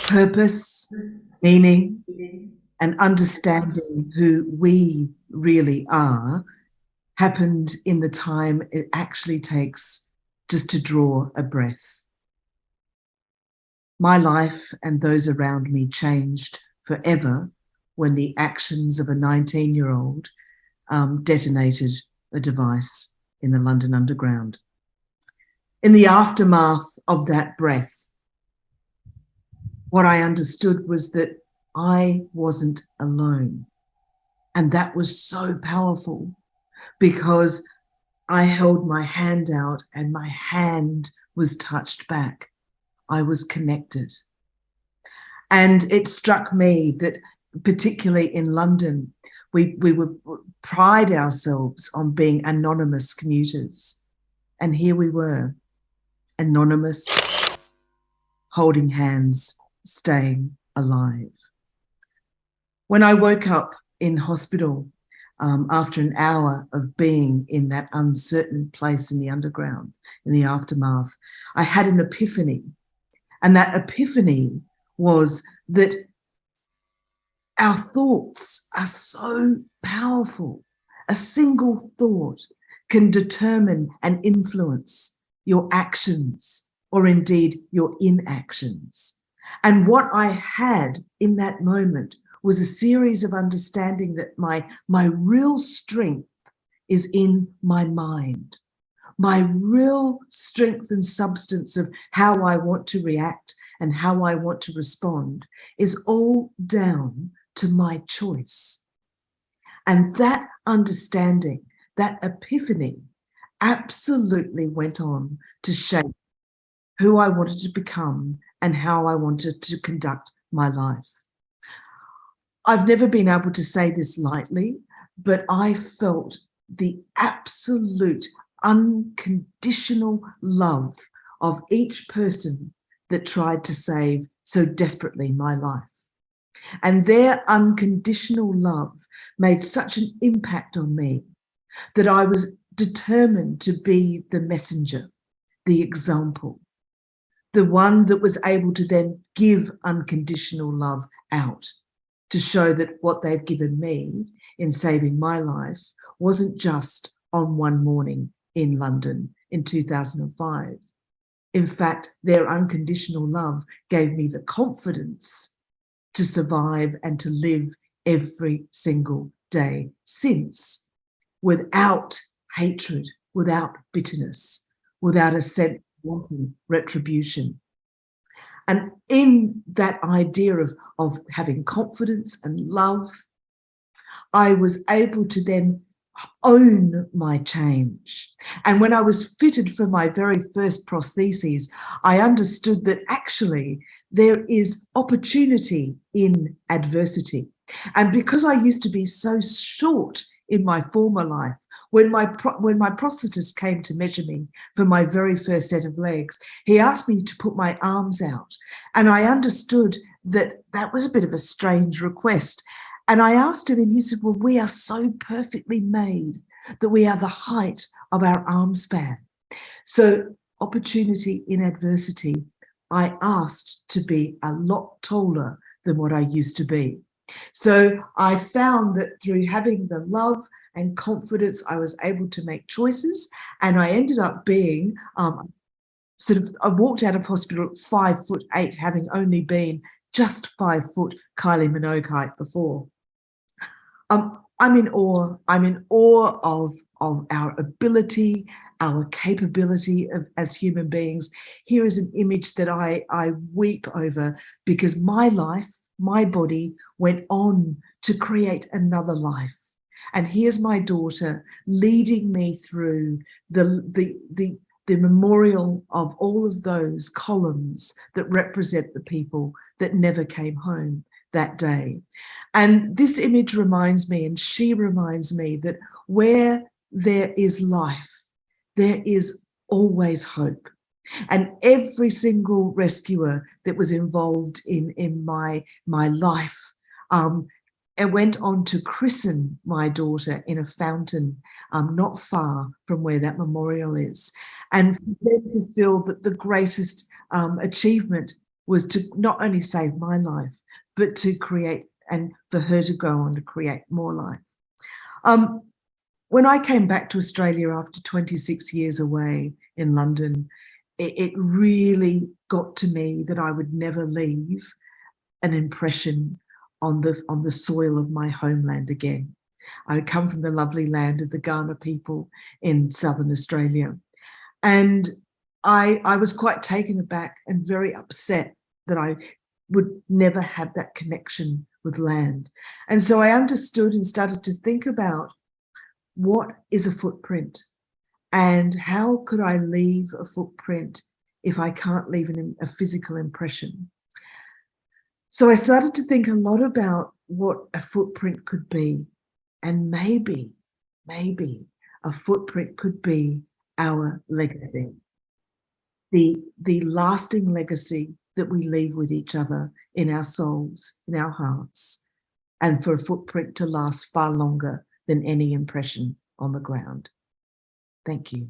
Purpose, meaning, and understanding who we really are happened in the time it actually takes just to draw a breath. My life and those around me changed forever when the actions of a 19-year-old detonated a device in the London Underground. In the aftermath of that breath, what I understood was that I wasn't alone. And that was so powerful because I held my hand out and my hand was touched back. I was connected. And it struck me that particularly in London, we would pride ourselves on being anonymous commuters. And here we were, anonymous, holding hands, staying alive. When I woke up in hospital after an hour of being in that uncertain place in the underground, in the aftermath, I had an epiphany. And that epiphany was that our thoughts are so powerful. A single thought can determine and influence your actions or indeed your inactions. And what I had in that moment was a series of understanding that my real strength is in my mind. My real strength and substance of how I want to react and how I want to respond is all down to my choice. And that understanding, that epiphany, absolutely went on to shape who I wanted to become and how I wanted to conduct my life. I've never been able to say this lightly, but I felt the absolute unconditional love of each person that tried to save so desperately my life. And their unconditional love made such an impact on me that I was determined to be the messenger, the example, the one that was able to then give unconditional love out, to show that what they've given me in saving my life wasn't just on one morning in London in 2005. In fact, their unconditional love gave me the confidence to survive and to live every single day since, without hatred, without bitterness, without a sense of wanting retribution. And in that idea of having confidence and love, I was able to then own my change. And when I was fitted for my very first prostheses, I understood that actually there is opportunity in adversity. And because I used to be so short in my former life, when my prosthetist came to measure me for my very first set of legs, he asked me to put my arms out. And I understood that that was a bit of a strange request. And I asked him, and he said, well, we are so perfectly made that we are the height of our arm span. So opportunity in adversity, I asked to be a lot taller than what I used to be. So I found that through having the love and confidence, I was able to make choices. And I ended up being I walked out of hospital at 5'8", having only been just 5 foot Kylie Minogue height before. I'm in awe. I'm in awe of our ability, our capability as human beings. Here is an image that I weep over, because my life, my body went on to create another life. And here's my daughter leading me through the memorial of all of those columns that represent the people that never came home that day. And this image reminds me, and she reminds me, that where there is life, there is always hope. And every single rescuer that was involved in my life, and went on to christen my daughter in a fountain not far from where that memorial is. And then to feel that the greatest achievement was to not only save my life, but to create, and for her to go on to create more life. When I came back to Australia after 26 years away in London, it really got to me that I would never leave an impression on the soil of my homeland again. I come from the lovely land of the Kaurna people in southern Australia. And I was quite taken aback and very upset that I would never have that connection with land. And so I understood and started to think about what is a footprint and how could I leave a footprint if I can't leave a physical impression. So I started to think a lot about what a footprint could be. And maybe a footprint could be our legacy, the lasting legacy that we leave with each other in our souls, in our hearts, and for a footprint to last far longer than any impression on the ground. Thank you.